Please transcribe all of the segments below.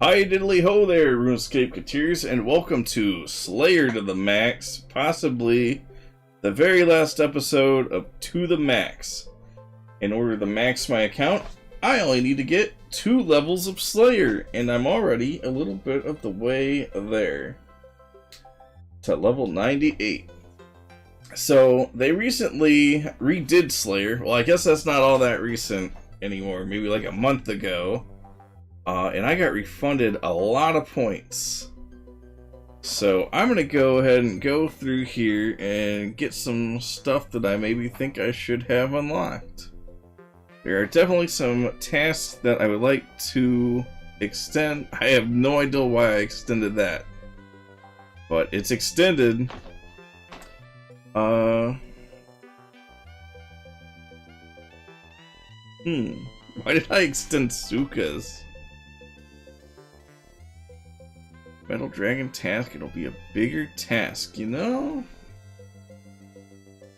Hi diddly ho there, RuneScape Coutiers, and welcome to Slayer to the Max, possibly the very last episode of To the Max. In order to max my account, I only need to get 2 levels of Slayer, and I'm already a little bit of the way there. To level 98. So, they recently redid Slayer. Well, I guess that's not all that recent anymore, maybe like a month ago. And I got refunded a lot of points. So I'm going to go ahead and go through here and get some stuff that I maybe think I should have unlocked. There are definitely some tasks that I would like to extend. I have no idea why I extended that, but it's extended. Why did I extend Suka's? Metal Dragon task, it'll be a bigger task, you know?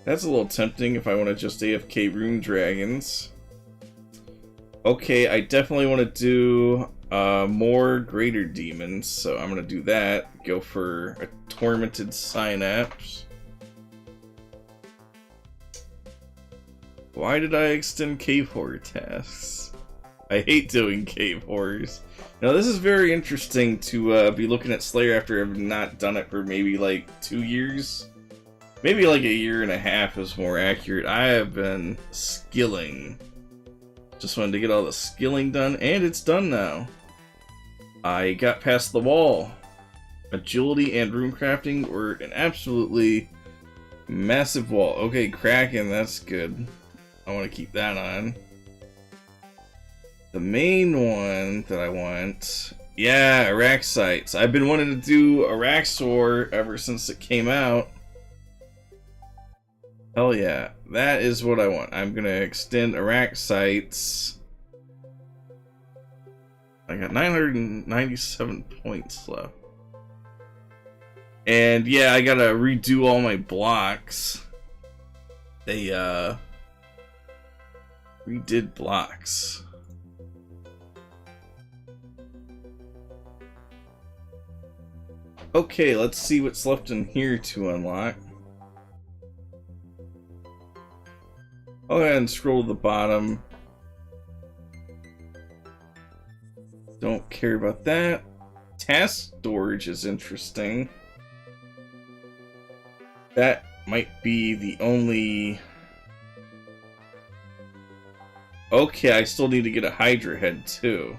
That's a little tempting if I want to just AFK Rune Dragons. Okay, I definitely want to do more Greater Demons, so I'm going to do that. Go for a Tormented Synapse. Why did I extend Cave Horror tasks? I hate doing Cave Horrors. Now this is very interesting to be looking at Slayer after I've not done it for maybe like 2 years. Maybe like a year and a half is more accurate. I have been skilling. Just wanted to get all the skilling done, and it's done now. I got past the wall. Agility and runecrafting were an absolutely massive wall. Okay, Kraken, that's good. I want to keep that on. The main one that I want, yeah, Araxites. I've been wanting to do Araxor ever since it came out. Hell yeah, that is what I want. I'm gonna extend Araxites. I got 997 points left. And yeah, I gotta redo all my blocks. They redid blocks. Okay, let's see what's left in here to unlock. I'll go ahead and scroll to the bottom. Don't care about that. Task storage is interesting. That might be the only... Okay, I still need to get a Hydra head too.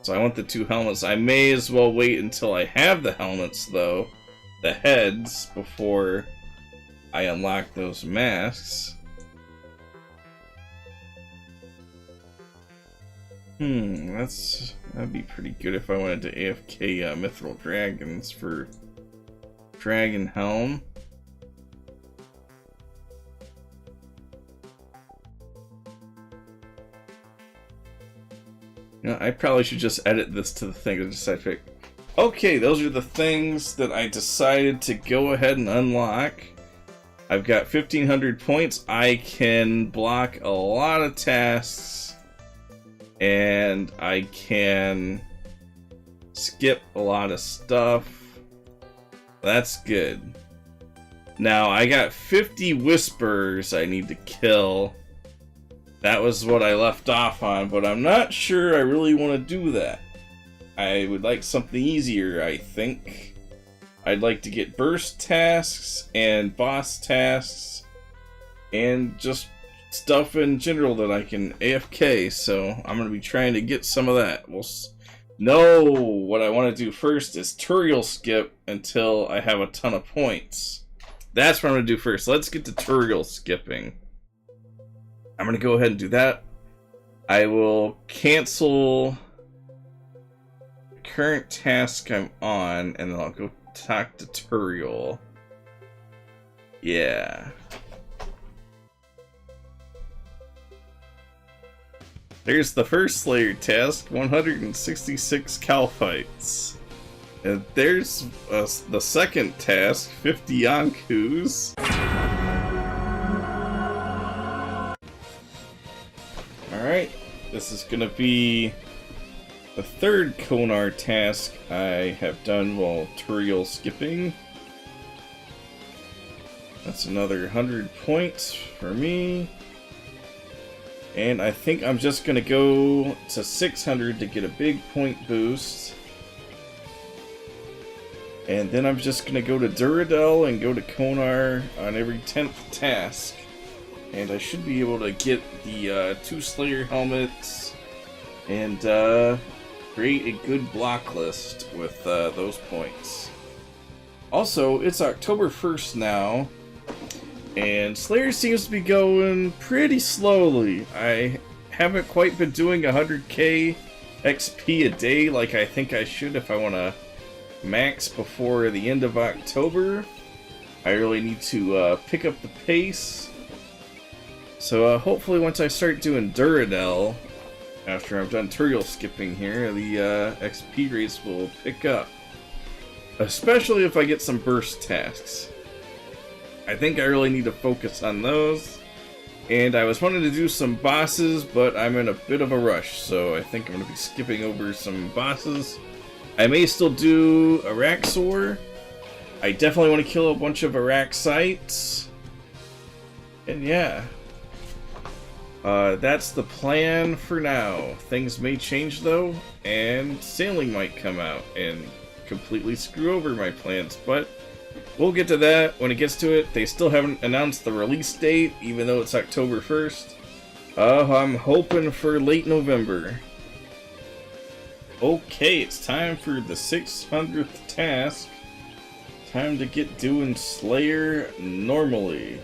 So I want the 2 helmets. I may as well wait until I have the helmets, though. The heads, before I unlock those masks. That'd be pretty good if I wanted to AFK Mithril Dragons for Dragon Helm. You know, I probably should just edit this to the thing to decide to pick. Okay, those are the things that I decided to go ahead and unlock. I've got 1,500 points. I can block a lot of tasks, and I can skip a lot of stuff. That's good. Now, I got 50 Whispers I need to kill. That was what I left off on, but I'm not sure I really want to do that. I would like something easier, I think. I'd like to get burst tasks and boss tasks and just stuff in general that I can AFK, so I'm going to be trying to get some of that. No, what I want to do first is Turiel skip until I have a ton of points. That's what I'm going to do first. Let's get to Turiel skipping. I'm going to go ahead and do that. I will cancel the current task I'm on, and then I'll go talk to Turiel. Yeah. There's the first Slayer task, 166 Cal fights. And there's the second task, 50 Yonkus. Alright, this is gonna be The third Konar task I have done while Turiel skipping. That's another 100 points for me. And I think I'm just going to go to 600 to get a big point boost. And then I'm just going to go to Duradel and go to Konar on every 10th task. And I should be able to get the 2 Slayer helmets and create a good block list with those points. Also, it's October 1st now, and Slayer seems to be going pretty slowly. I haven't quite been doing 100k XP a day like I think I should if I want to max before the end of October. I really need to pick up the pace. So hopefully once I start doing Duradel, after I've done Turiel skipping here, the XP rates will pick up. Especially if I get some burst tasks. I think I really need to focus on those. And I was wanting to do some bosses, but I'm in a bit of a rush, so I think I'm going to be skipping over some bosses. I may still do Araxor. I definitely want to kill a bunch of Araxites. And yeah. That's the plan for now. Things may change though, and Sailing might come out and completely screw over my plans, but we'll get to that when it gets to it. They still haven't announced the release date, even though it's October 1st. I'm hoping for late November. Okay, it's time for the 600th task. Time to get doing Slayer normally.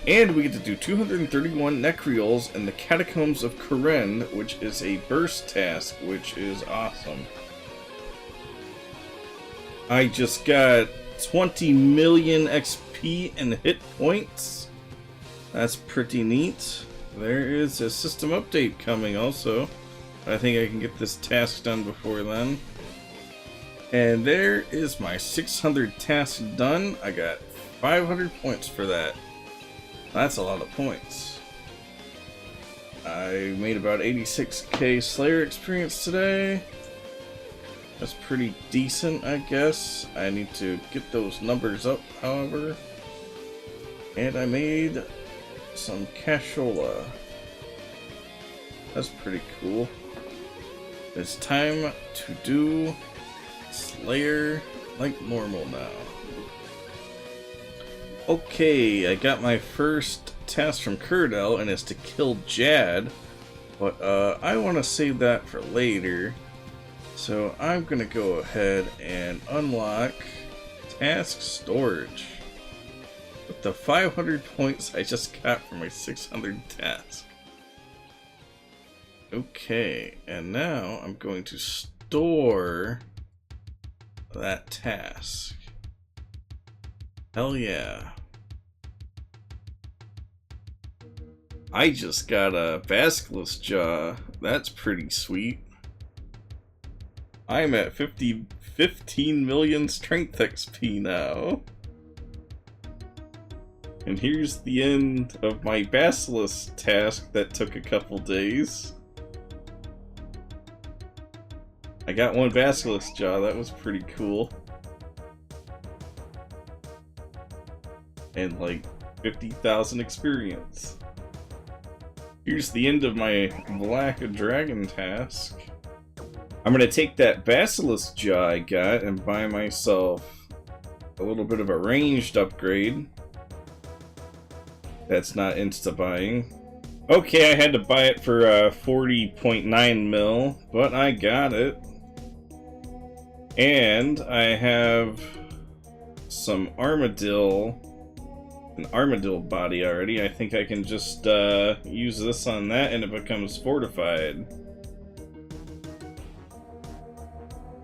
And we get to do 231 Nechryaels in the Catacombs of Karen, which is a burst task, which is awesome. I just got 20 million XP and hit points. That's pretty neat. There is a system update coming also. I think I can get this task done before then. And there is my 600 task done. I got 500 points for that. That's a lot of points. I made about 86k Slayer experience today. That's pretty decent, I guess. I need to get those numbers up, however. And I made some cashola. That's pretty cool. It's time to do Slayer like normal now. Okay, I got my first task from Kurdel, and it's to kill Jad, but I want to save that for later. So I'm gonna go ahead and unlock task storage with the 500 points I just got from my 600 task. Okay, and now I'm going to store that task. Hell yeah. I just got a Basilisk Jaw. That's pretty sweet. I'm at 15 million strength XP now. And here's the end of my Basilisk task that took a couple days. I got one Basilisk Jaw, that was pretty cool. And like 50,000 experience. Here's the end of my Black Dragon task. I'm gonna take that Basilisk Jaw I got and buy myself a little bit of a ranged upgrade. That's not insta-buying. Okay, I had to buy it for 40.9 mil, but I got it. And I have some Armadil, an Armadil body already. I think I can just use this on that and it becomes fortified.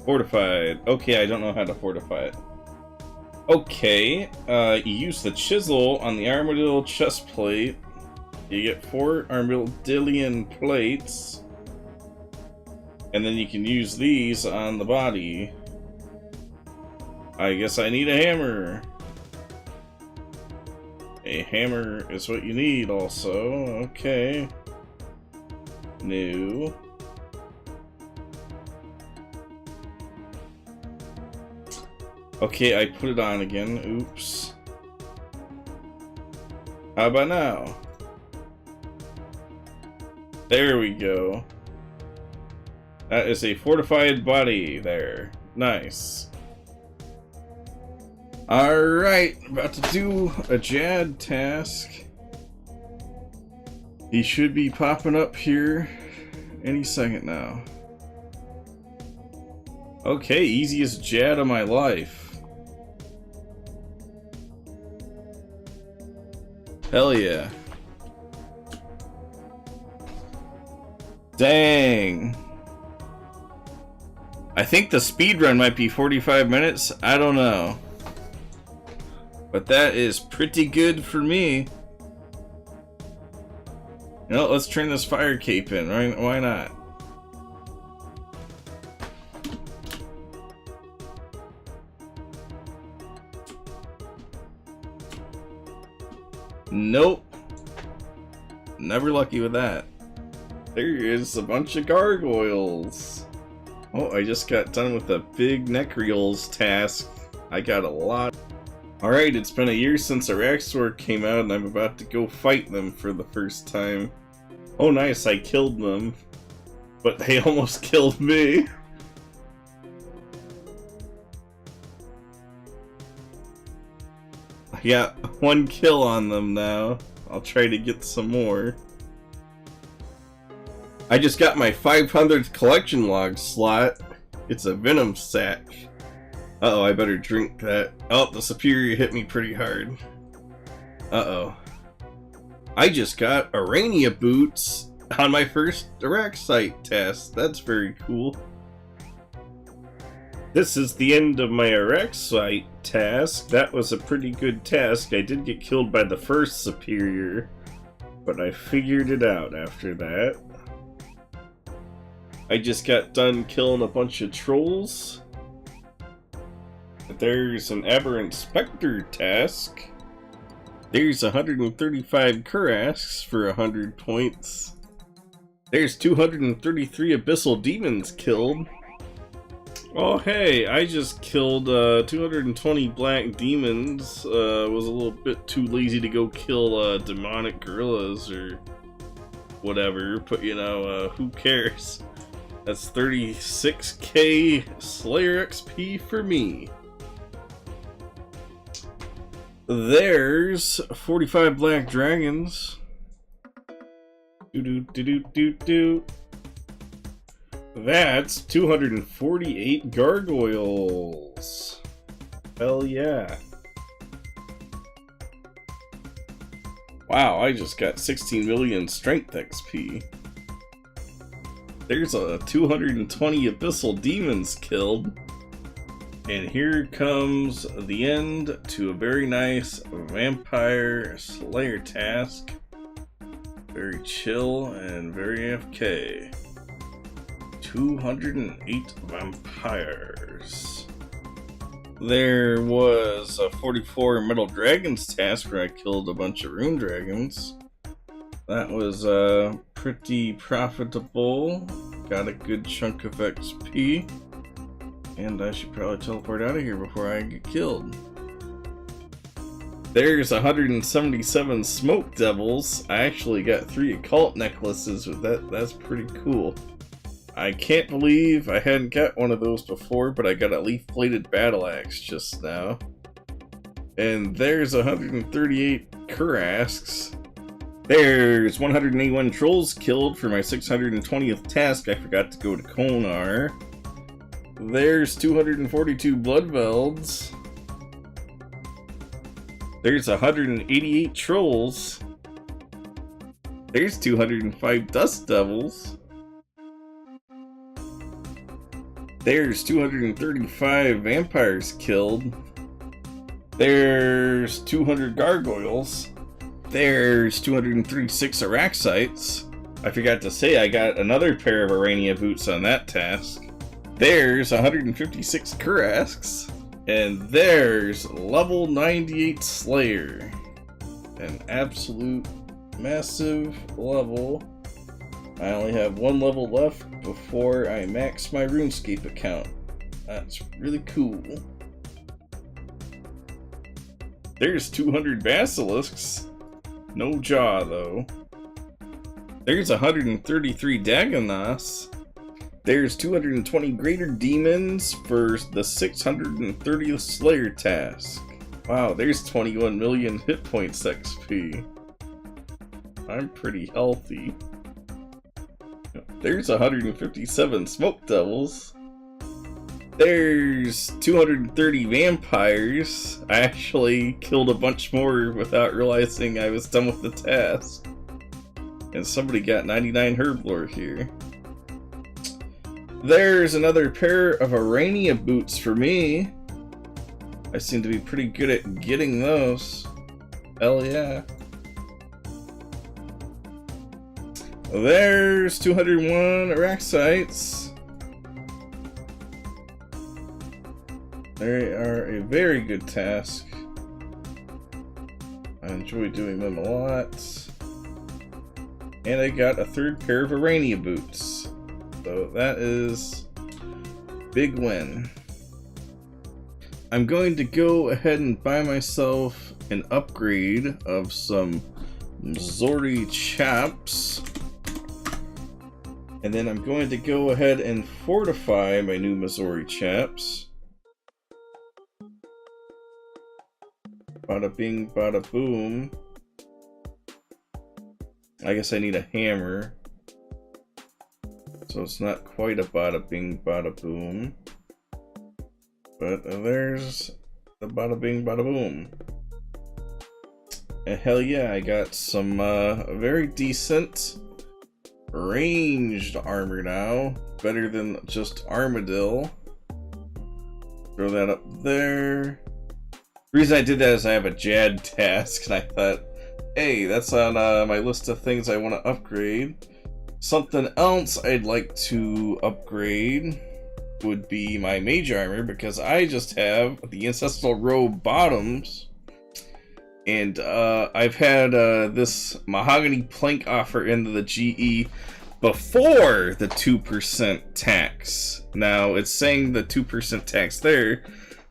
Fortified. Okay, I don't know how to fortify it. Okay, you use the chisel on the Armadil chest plate. You get 4 Armadillian plates. And then you can use these on the body. I guess I need a hammer. A hammer is what you need also. Okay. New. Okay, I put it on again. Oops. How about now? There we go. That is a fortified body there. Nice. Alright, about to do a Jad task. He should be popping up here any second now. Okay, easiest Jad of my life. Hell yeah. Dang. I think the speed run might be 45 minutes. I don't know. But that is pretty good for me. You know, let's turn this fire cape in, right? Why not? Nope. Never lucky with that. There is a bunch of gargoyles. Oh, I just got done with a big Necreals task. I got a lot. Alright, it's been a year since Araxxor came out and I'm about to go fight them for the first time. Oh nice, I killed them. But they almost killed me. I got 1 kill on them now. I'll try to get some more. I just got my 500th collection log slot. It's a venom sack. Uh-oh, I better drink that. Oh, the superior hit me pretty hard. Uh-oh. I just got Arania boots on my first Araxite test. That's very cool. This is the end of my Araxite task. That was a pretty good task. I did get killed by the first superior, but I figured it out after that. I just got done killing a bunch of trolls. There's an Aberrant Spectre task. There's 135 Kurasks for 100 points. There's 233 Abyssal Demons killed. Oh hey, I just killed 220 Black Demons. Was a little bit too lazy to go kill Demonic Gorillas or whatever, but you know, who cares? That's 36k Slayer XP for me. There's 45 Black Dragons. That's 248 Gargoyles. Hell yeah. Wow, I just got 16 million Strength XP. There's a 220 Abyssal Demons killed. And here comes the end to a very nice Vampire Slayer task. Very chill and very AFK. 208 vampires. There was a 44 Metal Dragons task where I killed a bunch of Rune Dragons. That was pretty profitable. Got a good chunk of XP. And I should probably teleport out of here before I get killed. There's 177 Smoke Devils. I actually got 3 occult necklaces with that. That's pretty cool. I can't believe I hadn't got one of those before, but I got a leaf-plated battle axe just now. And there's 138 Kurasks. There's 181 trolls killed for my 620th task. I forgot to go to Konar. There's 242 Bloodvelds. There's 188 trolls. There's 205 Dust Devils. There's 235 vampires killed. There's 200 gargoyles. There's 236 Araxites. I forgot to say I got another pair of Arania boots on that task. There's 156 Kurasks. And there's level 98 Slayer. An absolute massive level. I only have 1 level left before I max my RuneScape account. That's really cool. There's 200 basilisks. No jaw, though. There's 133 Dagonoths. There's 220 greater demons for the 630th Slayer task. Wow, there's 21 million hit points XP. I'm pretty healthy. There's 157 smoke devils. There's 230 vampires. I actually killed a bunch more without realizing I was done with the task. And somebody got 99 herblore here. There's another pair of Arania boots for me. I seem to be pretty good at getting those. Hell yeah. There's 201 Araxites. They are a very good task. I enjoy doing them a lot. And I got a third pair of Arania boots. So that is big win. I'm going to go ahead and buy myself an upgrade of some Mzori chaps. And then I'm going to go ahead and fortify my new Mzori chaps. Bada bing, bada boom. I guess I need a hammer. So it's not quite a bada bing, bada boom. But there's the bada bing, bada boom. And hell yeah, I got some very decent ranged armor now. Better than just Armadil. Throw that up there. The reason I did that is I have a Jad task, and I thought, hey, that's on my list of things I want to upgrade. Something else I'd like to upgrade would be my mage armor, because I just have the Ancestral Robe bottoms. And I've had this mahogany plank offer into the GE before the 2% tax. Now, it's saying the 2% tax there,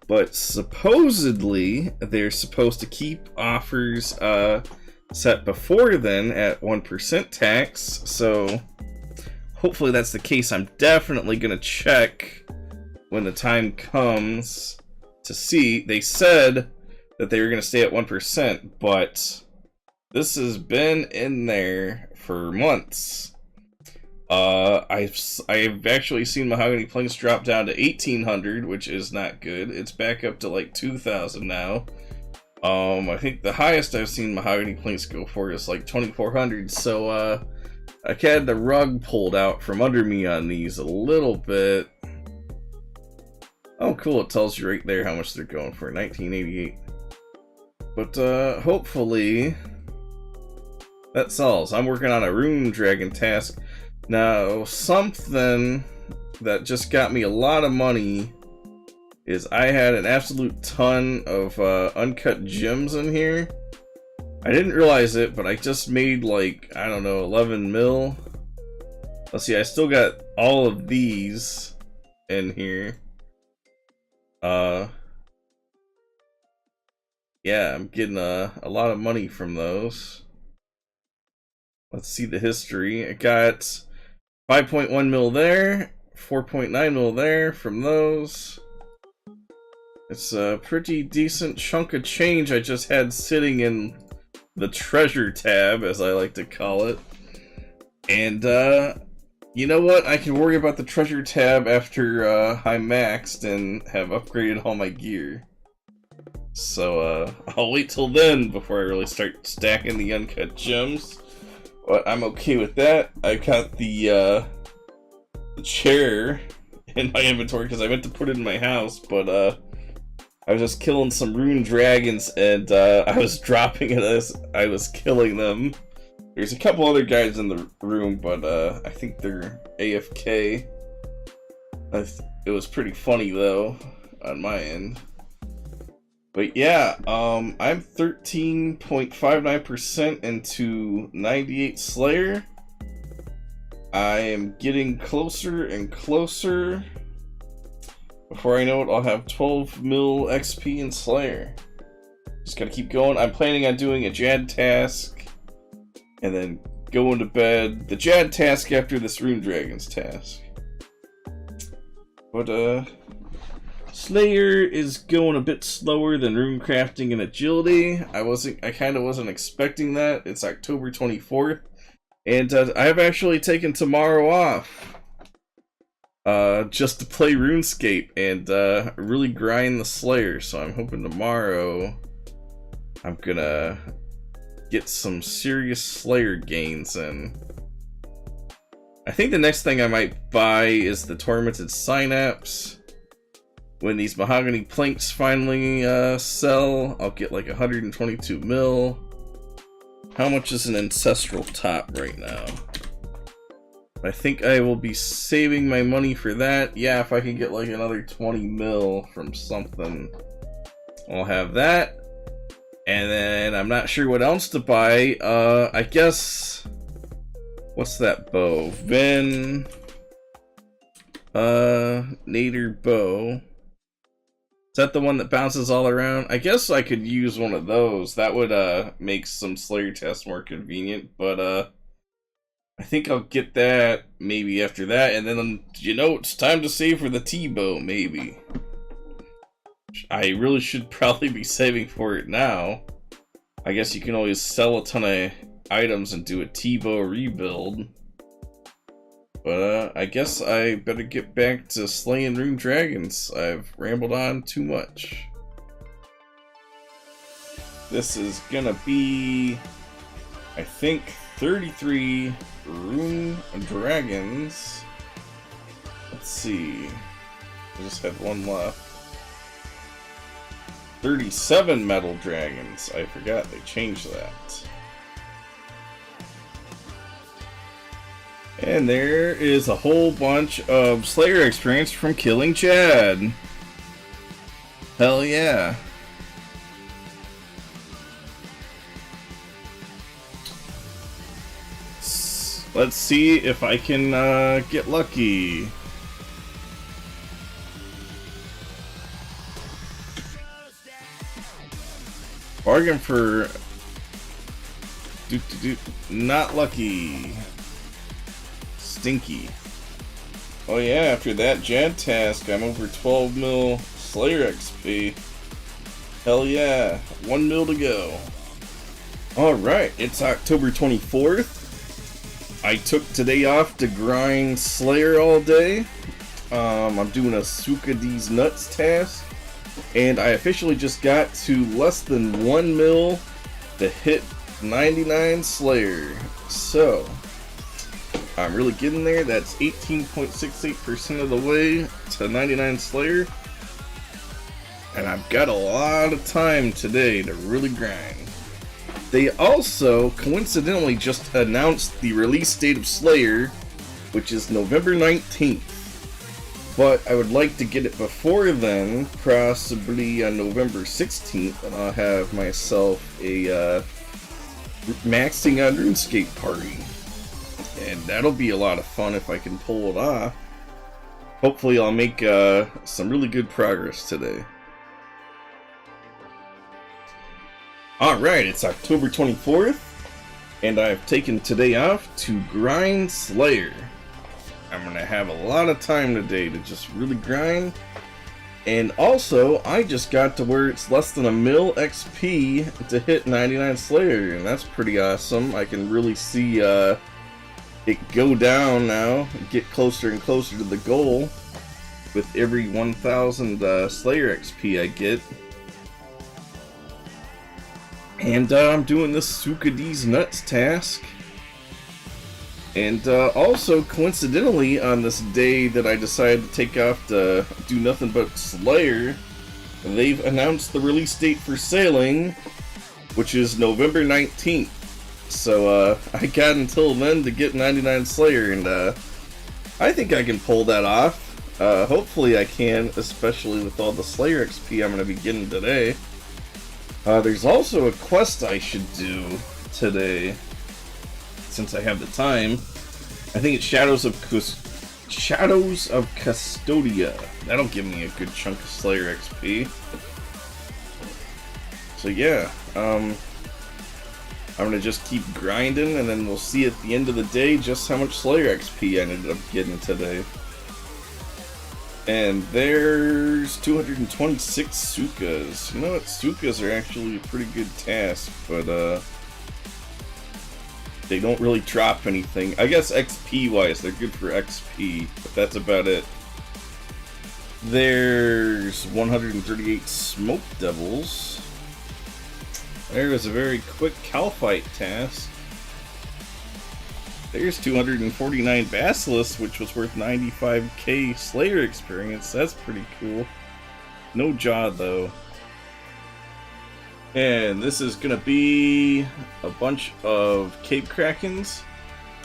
but supposedly they're supposed to keep offers set before then at 1% tax. So hopefully that's the case. I'm definitely going to check when the time comes to see. They said that they were going to stay at 1%, but this has been in there for months. I've actually seen mahogany planks drop down to 1,800, which is not good. It's back up to like 2,000 now. I think the highest I've seen mahogany planks go for is like 2,400. So I had the rug pulled out from under me on these a little bit. Oh, cool! It tells you right there how much they're going for, 1988. But hopefully that sells. I'm working on a Rune Dragon task. Now, something that just got me a lot of money is I had an absolute ton of uncut gems in here. I didn't realize it, but I just made like, I don't know, 11 mil. Let's see, I still got all of these in here. Yeah, I'm getting a lot of money from those. Let's see the history. I got 5.1 mil there, 4.9 mil there from those. It's a pretty decent chunk of change I just had sitting in the treasure tab, as I like to call it. And you know what? I can worry about the treasure tab after I'm maxed and have upgraded all my gear. So I'll wait till then before I really start stacking the uncut gems. But I'm okay with that. I've got the chair in my inventory because I meant to put it in my house, but I was just killing some rune dragons and I was dropping it as I was killing them. There's a couple other guys in the room, but I think they're AFK. It was pretty funny though on my end. But yeah, I'm 13.59% into 98 Slayer. I am getting closer and closer. Before I know it, I'll have 12 mil XP in Slayer. Just gotta keep going. I'm planning on doing a Jad task, and then going to bed. The Jad task after this Rune Dragons task. But, Slayer is going a bit slower than rune crafting and agility. I kind of wasn't expecting that. It's October 24th. And I've actually taken tomorrow off. Just to play RuneScape and really grind the Slayer. So I'm hoping tomorrow I'm gonna get some serious Slayer gains in. I think the next thing I might buy is the Tormented Synapse. When these mahogany planks finally sell, I'll get like 122 mil. How much is an Ancestral Top right now? I think I will be saving my money for that. Yeah, if I can get like another 20 mil from something, I'll have that. And then I'm not sure what else to buy. I guess... What's that bow? Ven... Nader bow. Is that the one that bounces all around? I guess I could use one of those. That would make some Slayer tests more convenient, but I think I'll get that maybe after that, and then, you know, it's time to save for the T-bow, maybe. I really should probably be saving for it now. I guess you can always sell a ton of items and do a T-bow rebuild. But I guess I better get back to slaying Rune Dragons. I've rambled on too much. This is gonna be, I think, 33 Rune Dragons. Let's see. I just had one left. 37 Metal Dragons. I forgot they changed that. And there is a whole bunch of Slayer experience from killing Jad. Hell yeah. Let's see if I can get lucky. Bargain for... Not lucky. Stinky. Oh yeah, after that Jad task, I'm over 12 mil Slayer XP. Hell yeah, 1 mil to go. Alright, it's October 24th. I took today off to grind Slayer all day. I'm doing a Suka These Nuts task. And I officially just got to less than 1 mil to hit 99 Slayer. So... I'm really getting there. That's 18.68% of the way to 99 Slayer. And I've got a lot of time today to really grind. They also coincidentally just announced the release date of Slayer, which is November 19th. But I would like to get it before then, possibly on November 16th, and I'll have myself a maxing on RuneScape party. And that'll be a lot of fun if I can pull it off. Hopefully I'll make some really good progress today. Alright, it's October 24th, and I've taken today off to grind Slayer. I'm gonna have a lot of time today to just really grind. And also, I just got to where it's less than 1 mil XP to hit 99 Slayer, and that's pretty awesome. I can really see it go down now, get closer and closer to the goal with every 1,000 Slayer XP I get. And I'm doing this Suka These Nuts task. And also, coincidentally, on this day that I decided to take off to do nothing but Slayer, they've announced the release date for Sailing, which is November 19th. So I got until then to get 99 Slayer, and I think I can pull that off. Hopefully I can, especially with all the Slayer XP I'm going to be getting today. There's also a quest I should do today, since I have the time. I think it's Shadows of Custodia. That'll give me a good chunk of Slayer XP. So yeah, I'm gonna just keep grinding, and then we'll see at the end of the day just how much Slayer XP I ended up getting today. And there's 226 Sukas. You know what? Sukas are actually a pretty good task, but they don't really drop anything. I guess XP wise, they're good for XP, but that's about it. There's 138 Smoke Devils. There is a very quick Calphite task. There's 249 Basilisk, which was worth 95k Slayer experience. That's pretty cool. No jaw though. And this is gonna be a bunch of Cave Krakens.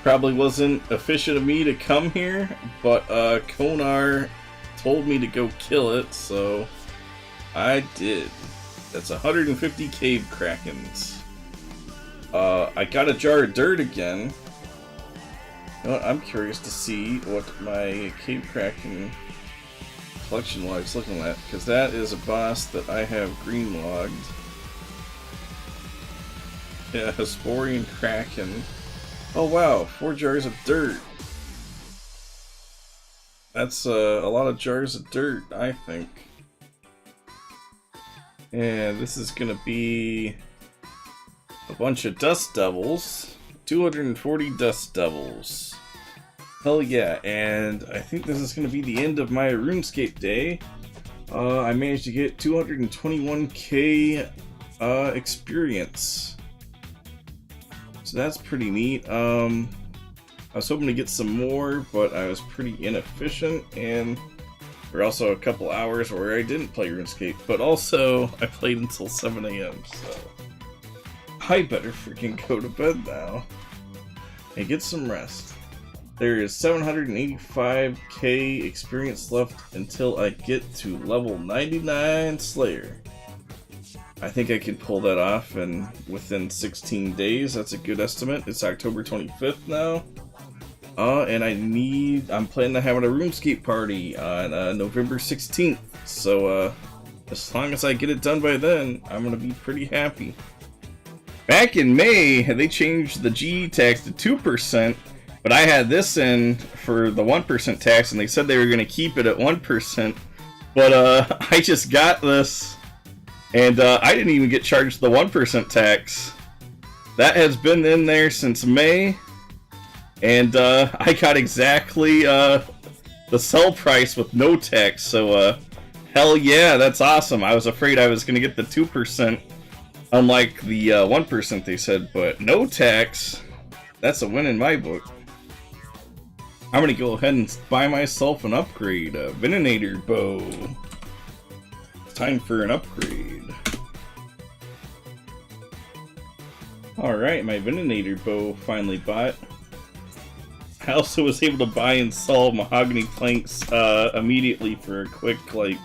Probably wasn't efficient of me to come here, but Konar told me to go kill it, so I did. That's 150 Cave Krakens. I got a jar of dirt again. You know what? I'm curious to see what my Cave Kraken collection log's looking at, because that is a boss that I have green logged. Yeah, Hesporian Kraken. Oh wow, 4 jars of dirt. That's a lot of jars of dirt, I think. And this is gonna be a bunch of Dust Devils. 240 Dust Devils. Hell yeah, and I think this is gonna be the end of my RuneScape day. I managed to get 221k experience. So that's pretty neat. I was hoping to get some more, but I was pretty inefficient, and there were also a couple hours where I didn't play RuneScape, but also I played until 7 AM, so I better freaking go to bed now and get some rest. There is 785k experience left until I get to level 99 Slayer. I think I can pull that off and within 16 days. That's a good estimate. It's October 25th now. And I'm planning to have a RuneScape party on November 16th. So as long as I get it done by then, I'm gonna be pretty happy. Back in May, they changed the GE tax to 2%, but I had this in for the 1% tax, and they said they were gonna keep it at 1%. But I just got this, and I didn't even get charged the 1% tax. That has been in there since May, and I got exactly the sell price with no tax, so hell yeah, that's awesome. I was afraid I was going to get the 2%, unlike the 1% they said, but no tax. That's a win in my book. I'm going to go ahead and buy myself an upgrade, a Venenator bow. Time for an upgrade. Alright, my Venenator bow finally bought. I also was able to buy and sell mahogany planks immediately for a quick, like,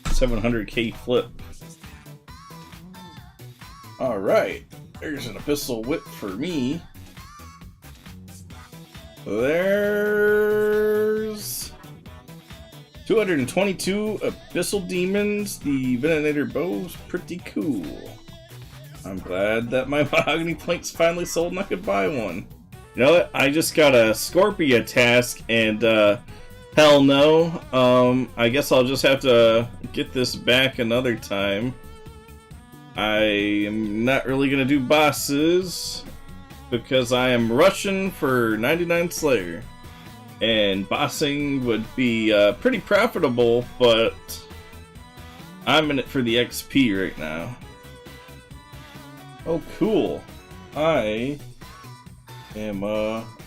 700k flip. Alright, there's an Abyssal Whip for me. There's 222 Abyssal Demons. The Venenator bow's pretty cool. I'm glad that my mahogany planks finally sold and I could buy one. You know what? I just got a Scorpia task, and hell no. I guess I'll just have to get this back another time. I am not really gonna do bosses because I am rushing for 99 Slayer. And bossing would be pretty profitable, but I'm in it for the XP right now. Oh, cool. I am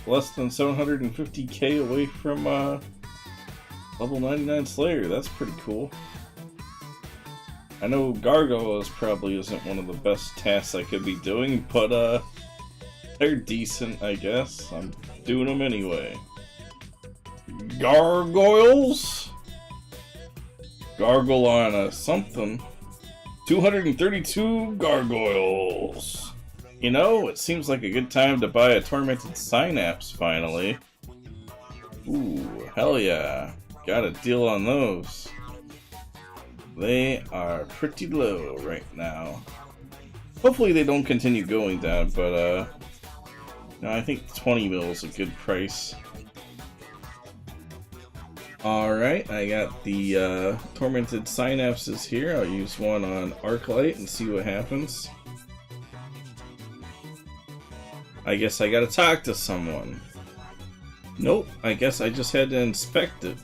less than 750k away from level 99 Slayer. That's pretty cool. I know Gargoyles probably isn't one of the best tasks I could be doing, but they're decent, I guess. I'm doing them anyway. Gargoyles? Gargle on a something. 232 Gargoyles. You know, it seems like a good time to buy a Tormented Synapse finally. Ooh, hell yeah. Got a deal on those. They are pretty low right now. Hopefully they don't continue going down, but no, I think 20 mil is a good price. Alright, I got the Tormented Synapses here. I'll use one on Arclight and see what happens. I guess I gotta talk to someone. Nope, I guess I just had to inspect it.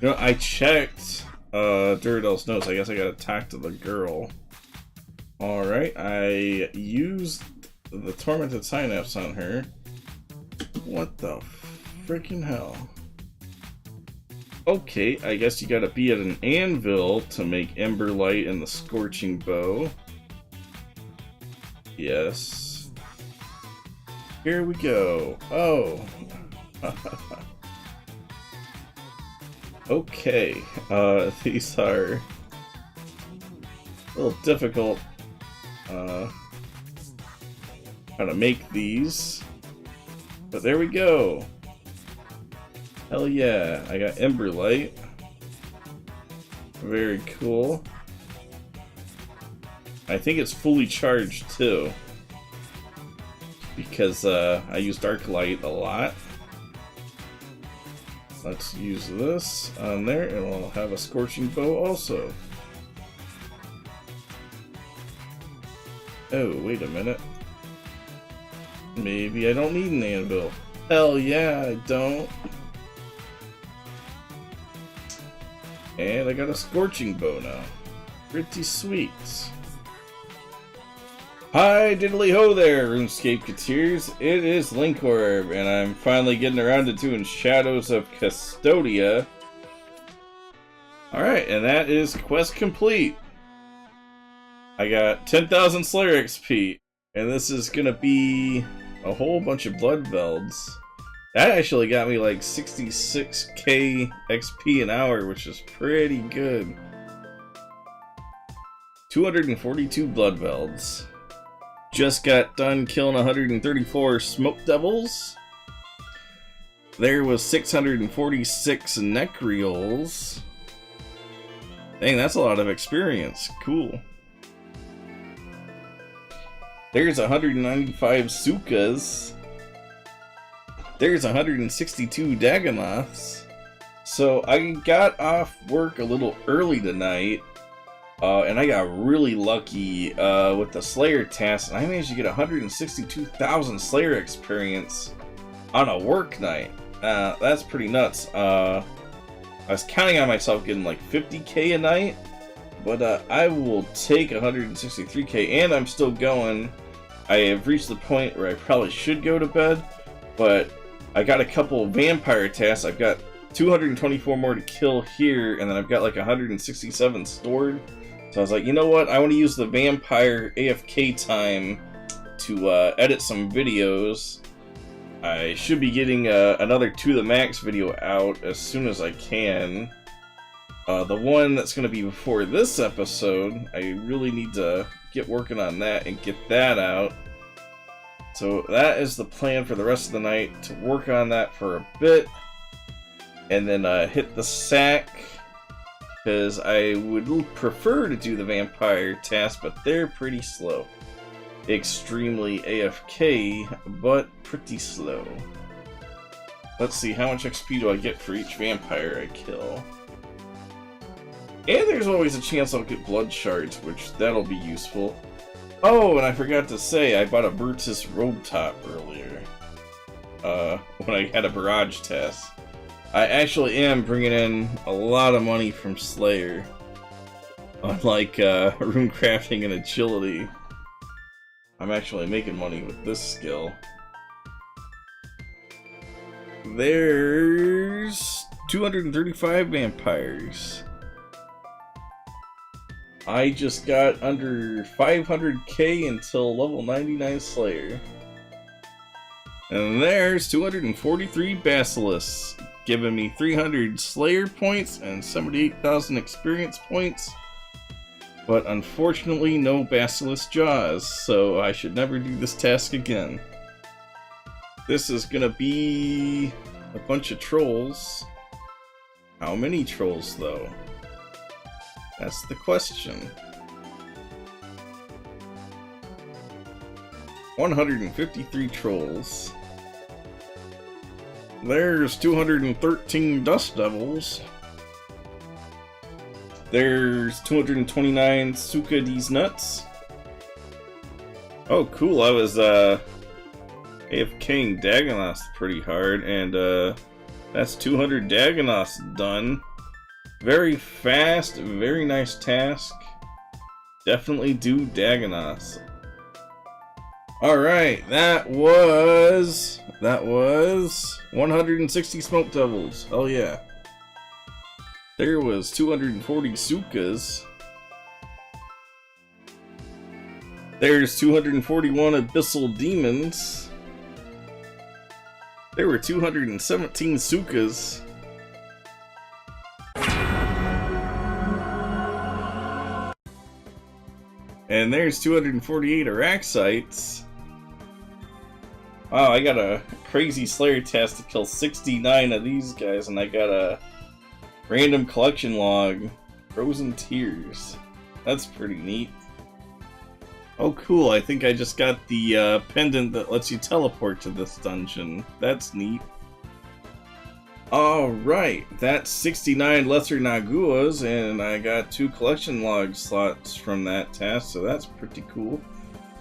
You know, I checked Duradell's notes. I guess I gotta talk to the girl. Alright, I used the Tormented Synapse on her. What the freaking hell? Okay, I guess you gotta be at an anvil to make Emberlight and the Scorching Bow. Yes. Here we go. Oh. Okay. These are a little difficult. How to make these. But there we go. Hell yeah. I got Emberlight. Very cool. I think it's fully charged too. Because I use Arclight a lot. Let's use this on there and we'll have a Scorching Bow also. Oh, wait a minute. Maybe I don't need an anvil. Hell yeah, I don't. And I got a Scorching Bow now. Pretty sweet. Hi diddly ho there, RuneScapeketeers. It is Linkorb, and I'm finally getting around to doing Shadows of Custodia. Alright, and that is quest complete. I got 10,000 Slayer XP, and this is gonna be a whole bunch of Bloodvelds. That actually got me like 66k XP an hour, which is pretty good. 242 Bloodvelds. Just got done killing 134 Smoke Devils. There was 646 Nechriols. Dang, that's a lot of experience. Cool. There's 195 Sukas. There's 162 Dagonoths. So I got off work a little early tonight. And I got really lucky with the Slayer task, and I managed to get 162,000 Slayer experience on a work night. That's pretty nuts. I was counting on myself getting like 50k a night, but I will take 163k, and I'm still going. I have reached the point where I probably should go to bed, but I got a couple vampire tasks. I've got 224 more to kill here, and then I've got like 167 stored. So I was like, you know what? I want to use the vampire AFK time to edit some videos. I should be getting another To The Max video out as soon as I can. The one that's going to be before this episode, I really need to get working on that and get that out. So that is the plan for the rest of the night, to work on that for a bit. And then hit the sack. Because I would prefer to do the vampire task, but they're pretty slow. Extremely AFK, but pretty slow. Let's see, how much XP do I get for each vampire I kill? And there's always a chance I'll get blood shards, which that'll be useful. Oh, and I forgot to say, I bought a Brutus robe top earlier. When I had a barrage test. I actually am bringing in a lot of money from Slayer. Unlike rune crafting and agility, I'm actually making money with this skill. There's 235 vampires. I just got under 500k until level 99 Slayer. And there's 243 Basilisks, giving me 300 Slayer points and 78,000 experience points. But unfortunately, no Basilisk Jaws, so I should never do this task again. This is gonna be a bunch of trolls. How many trolls, though? That's the question. 153 trolls. There's 213 dust devils. There's 229 Suka D's nuts. Oh, cool. I was AFKing Dagonoth pretty hard, and that's 200 Dagonoths done. Very fast, very nice task. Definitely do Dagonoths. Alright, that was 160 Smoke Devils. Hell yeah. There was 240 Sukas. There's 241 Abyssal Demons. There were 217 Sukas. And there's 248 Araxites. Wow, I got a crazy Slayer task to kill 69 of these guys, and I got a random collection log, Frozen Tears. That's pretty neat. Oh cool, I think I just got the pendant that lets you teleport to this dungeon. That's neat. Alright, that's 69 Lesser Naguas, and I got 2 collection log slots from that task, so that's pretty cool.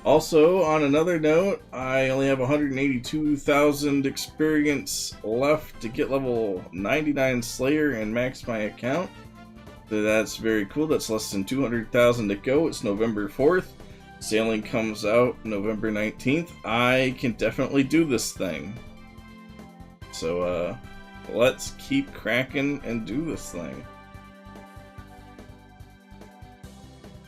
Also, on another note, I only have 182,000 experience left to get level 99 Slayer and max my account. So that's very cool. That's less than 200,000 to go. It's November 4th. Sailing comes out November 19th. I can definitely do this thing. So, let's keep cracking and do this thing.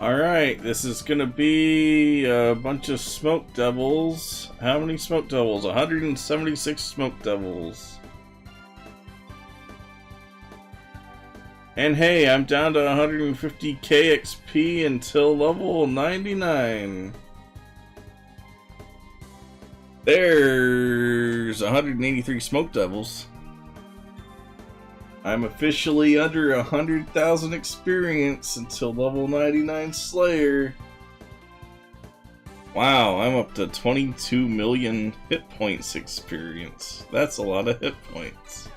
Alright, this is gonna be a bunch of Smoke Devils. How many Smoke Devils? 176 Smoke Devils. And hey, I'm down to 150k XP until level 99. There's 183 Smoke Devils. I'm officially under 100,000 experience until level 99 Slayer. Wow, I'm up to 22 million hit points experience. That's a lot of hit points.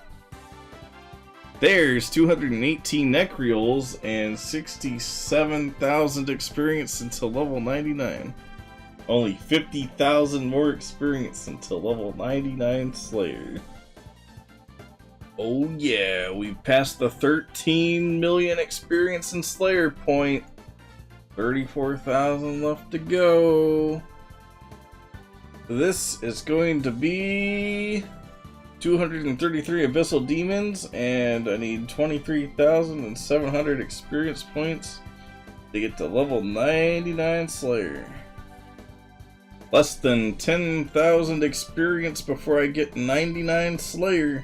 There's 218 Necreals and 67,000 experience until level 99. Only 50,000 more experience until level 99 Slayer. Oh yeah, we've passed the 13 million experience in Slayer point. 34,000 left to go. This is going to be 233 Abyssal Demons, and I need 23,700 experience points to get to level 99 Slayer. Less than 10,000 experience before I get 99 Slayer.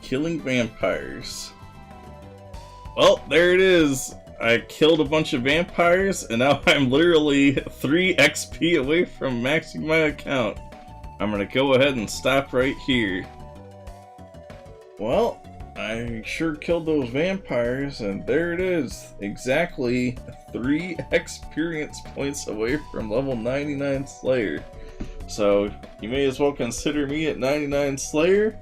Killing vampires. Well, there it is. I killed a bunch of vampires, and now I'm literally 3 XP away from maxing my account. I'm gonna go ahead and stop right here. Well, I sure killed those vampires, and there it is. Exactly 3 experience points away from level 99 Slayer. So, you may as well consider me at 99 Slayer.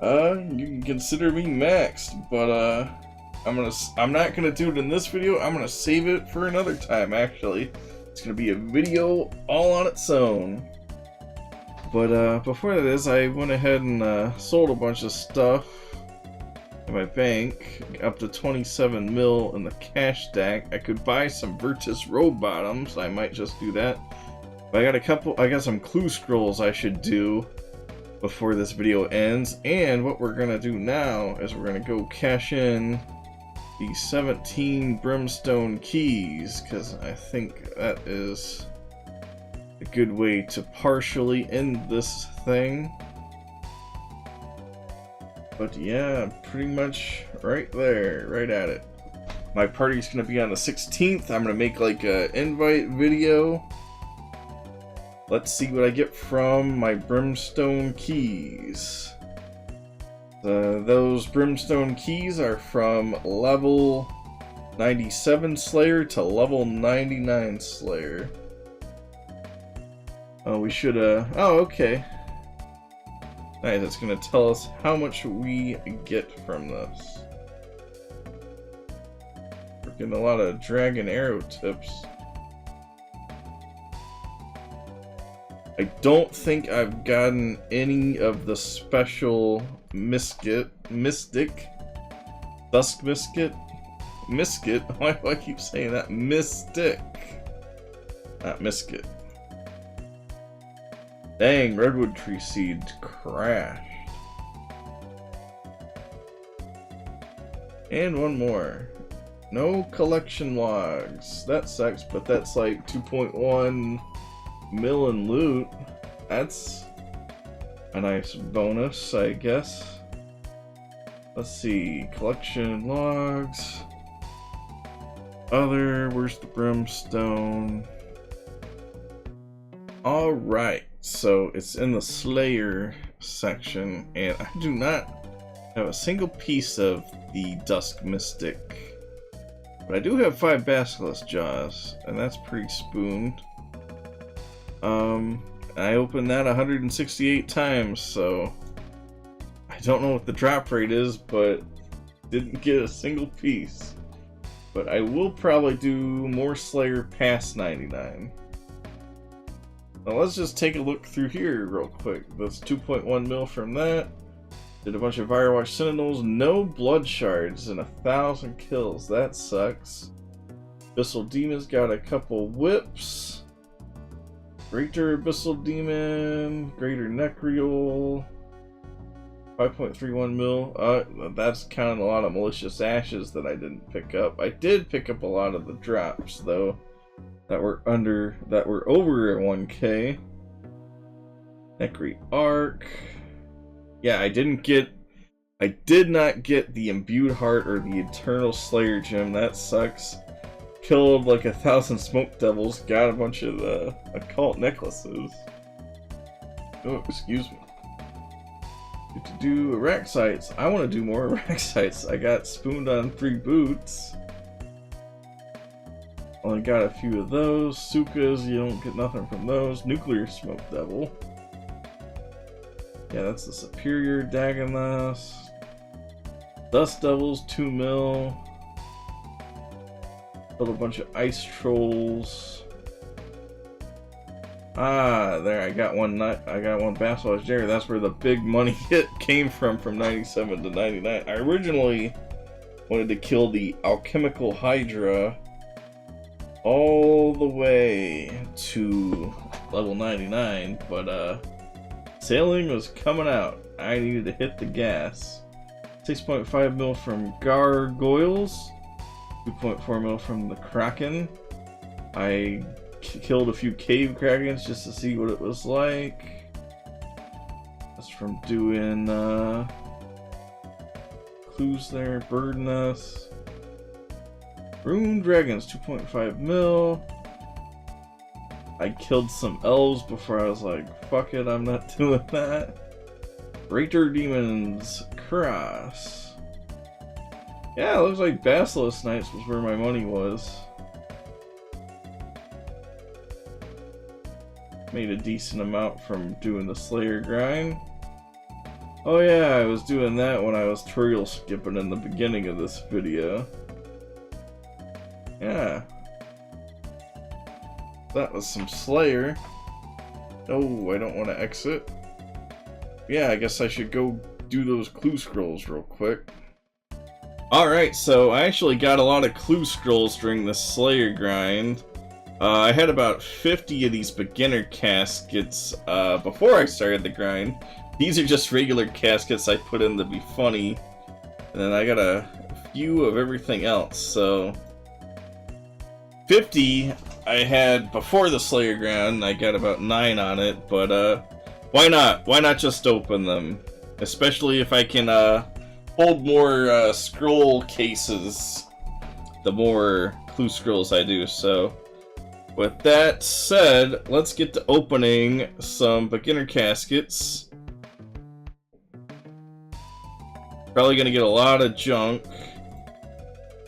You can consider me maxed, but I'm not gonna do it in this video. I'm gonna save it for another time. Actually, it's gonna be a video all on its own. But before that is, I went ahead and sold a bunch of stuff in my bank, up to 27 mil in the cash stack. I could buy some Virtus Robe Bottoms. I might just do that. But I got some clue scrolls I should do before this video ends, and what we're gonna do now is we're gonna go cash in the 17 Brimstone Keys, because I think that is a good way to partially end this thing. But yeah, pretty much right there, right at it. My party's gonna be on the 16th. I'm gonna make like a invite video. Let's see what I get from my Brimstone Keys. Those Brimstone Keys are from level 97 Slayer to level 99 Slayer. Oh, we should, oh, okay. Nice, it's gonna tell us how much we get from this. We're getting a lot of dragon arrow tips. I don't think I've gotten any of the special Mystic, Dusk Mystic. Why do I keep saying that? Mystic. Not Mystic. Dang, Redwood Tree Seed crashed. And one more. No collection logs. That sucks, but that's like 2.1 mil in loot. That's a nice bonus, I guess. Let's see. Collection logs. Other, where's the brimstone? Alright, so it's in the Slayer section, and I do not have a single piece of the Dusk Mystic. But I do have 5 Basilisk Jaws, and that's pretty spooned. I opened that 168 times, so I don't know what the drop rate is, but didn't get a single piece. But I will probably do more Slayer past 99. Now let's just take a look through here real quick. That's 2.1 mil from that. Did a bunch of Firewatch Sentinels, no blood shards, and 1,000 kills. That sucks. Abyssal Demon's got a couple whips. Greater Abyssal Demon, Greater Necreal, 5.31 mil. That's kind of a lot of Malicious Ashes that I didn't pick up. I did pick up a lot of the drops though that were over 1k. Necri Arc. Yeah, I did not get the Imbued Heart or the Eternal Slayer gem. That sucks. Killed like 1,000 Smoke Devils. Got a bunch of the occult necklaces. Oh, excuse me. Get to do Araxites. I want to do more Araxites. I got spooned on 3 boots. Only got a few of those. Sukas, you don't get nothing from those. Nuclear Smoke Devil. Yeah, that's the Superior Dagonas. Dust Devils, 2 mil. Killed a bunch of Ice Trolls. Ah, there, I got one Basilisk there. That's where the big money hit came from 97 to 99. I originally wanted to kill the Alchemical Hydra all the way to level 99, but sailing was coming out. I needed to hit the gas. 6.5 mil from Gargoyles, 2.4 mil from the Kraken. I killed a few Cave Krakens just to see what it was like. That's from doing clues there. Bird Nest. Rune Dragons, 2.5 mil. I killed some elves before I was like, fuck it, I'm not doing that. Raider Demons Cross. Yeah, it looks like Basilisk Knights was where my money was. Made a decent amount from doing the Slayer grind. Oh yeah, I was doing that when I was tutorial skipping in the beginning of this video. Yeah. That was some Slayer. Oh, I don't want to exit. Yeah, I guess I should go do those clue scrolls real quick. Alright, so I actually got a lot of clue scrolls during the Slayer grind. I had about 50 of these beginner caskets before I started the grind. These are just regular caskets I put in to be funny. And then I got a few of everything else, so 50 I had before the Slayer grind. I got about 9 on it, but why not? Why not just open them? Especially if I can hold more scroll cases, the more clue scrolls I do. So with that said, let's get to opening some beginner caskets. Probably gonna get a lot of junk.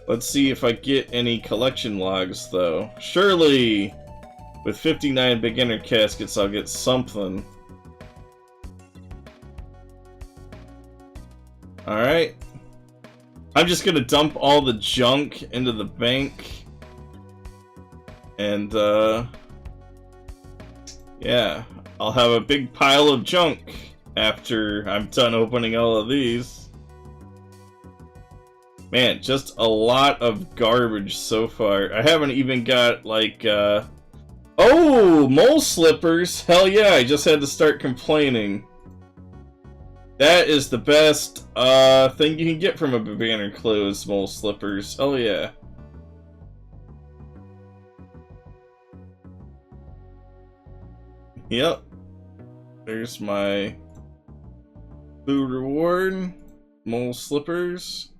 Let's see if I get any collection logs, though. Surely, with 59 beginner caskets, I'll get something. Alright. I'm just gonna dump all the junk into the bank. And, yeah. I'll have a big pile of junk after I'm done opening all of these. Man, just a lot of garbage so far. I haven't even got, like, oh! Mole slippers! Hell yeah, I just had to start complaining. That is the best thing you can get from a beginner clothes, mole slippers. Oh yeah. Yep. There's my food reward. Mole slippers.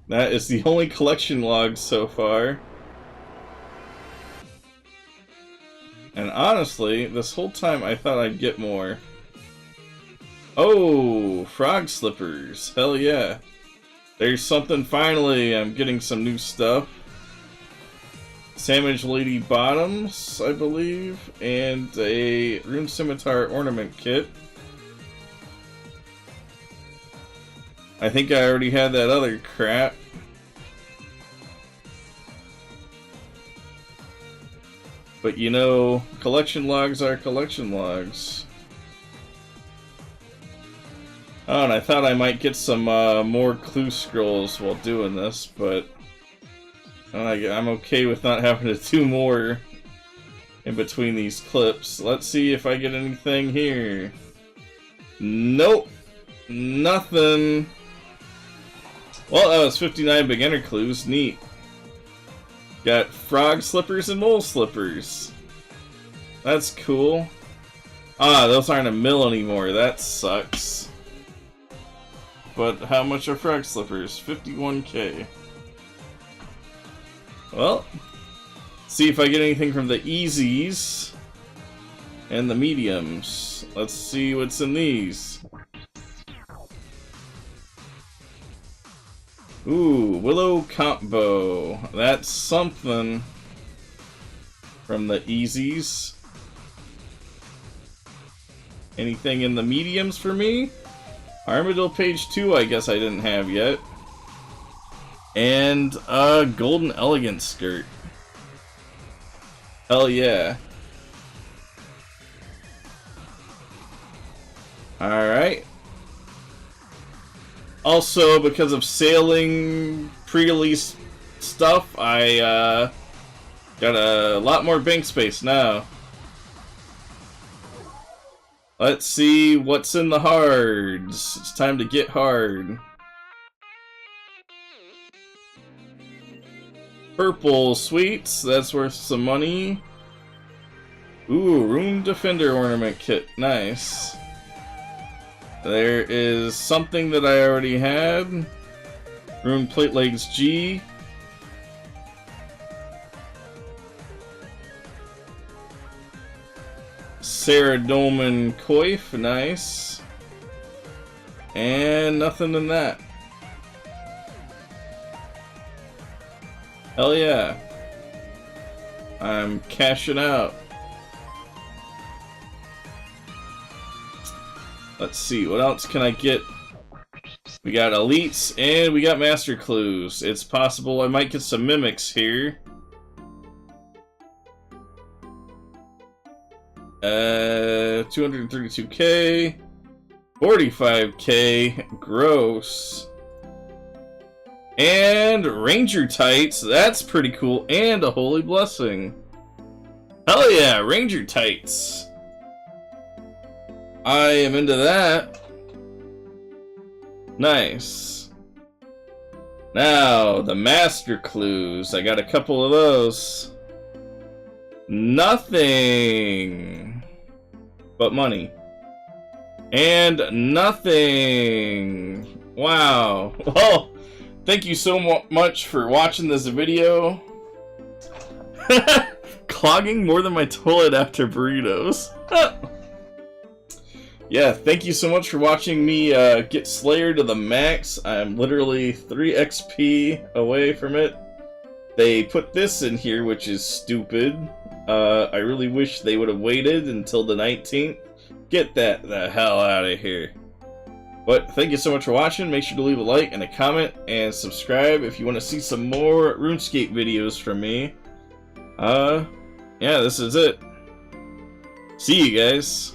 That is the only collection log so far. And honestly, this whole time I thought I'd get more. Oh, frog slippers. Hell yeah. There's something finally. I'm getting some new stuff. Sandwich Lady bottoms, I believe. And a Rune Scimitar ornament kit. I think I already had that other crap. But you know, collection logs are collection logs. Oh, and I thought I might get some more clue scrolls while doing this, but I'm okay with not having to do more in between these clips. Let's see if I get anything here. Nope. Nothing. Well, that was 59 beginner clues. Neat. Got frog slippers and mole slippers. That's cool. Ah, those aren't a mill anymore. That sucks. But how much are frog slippers? 51k. Well, see if I get anything from the easies and the mediums. Let's see what's in these. Ooh, Willow Combo. That's something from the easies. Anything in the mediums for me? Armadillo page 2 I guess I didn't have yet. And a golden elegant skirt. Hell yeah. Alright. Also, because of sailing pre-release stuff, I got a lot more bank space now. Let's see what's in the hards. It's time to get hard. Purple sweets, that's worth some money. Ooh, Rune Defender ornament kit, nice. There is something that I already had. Rune Plate Legs G. Saradomin Coif, nice. And nothing in that. Hell yeah. I'm cashing out. Let's see, what else can I get? We got elites and we got master clues. It's possible I might get some mimics here. 232k, 45k, gross. And Ranger Tights, that's pretty cool, and a Holy Blessing. Hell yeah, Ranger Tights. I am into that. Nice. Now, the Master Clues. I got a couple of those. Nothing but money. And nothing. Wow. Well, thank you so much for watching this video. Clogging more than my toilet after burritos. yeah, thank you so much for watching me get Slayer to the max. I'm literally 3 XP away from it. They put this in here, which is stupid. I really wish they would have waited until the 19th. Get that the hell out of here. But thank you so much for watching. Make sure to leave a like and a comment and subscribe if you want to see some more RuneScape videos from me. Yeah, this is it. See you guys.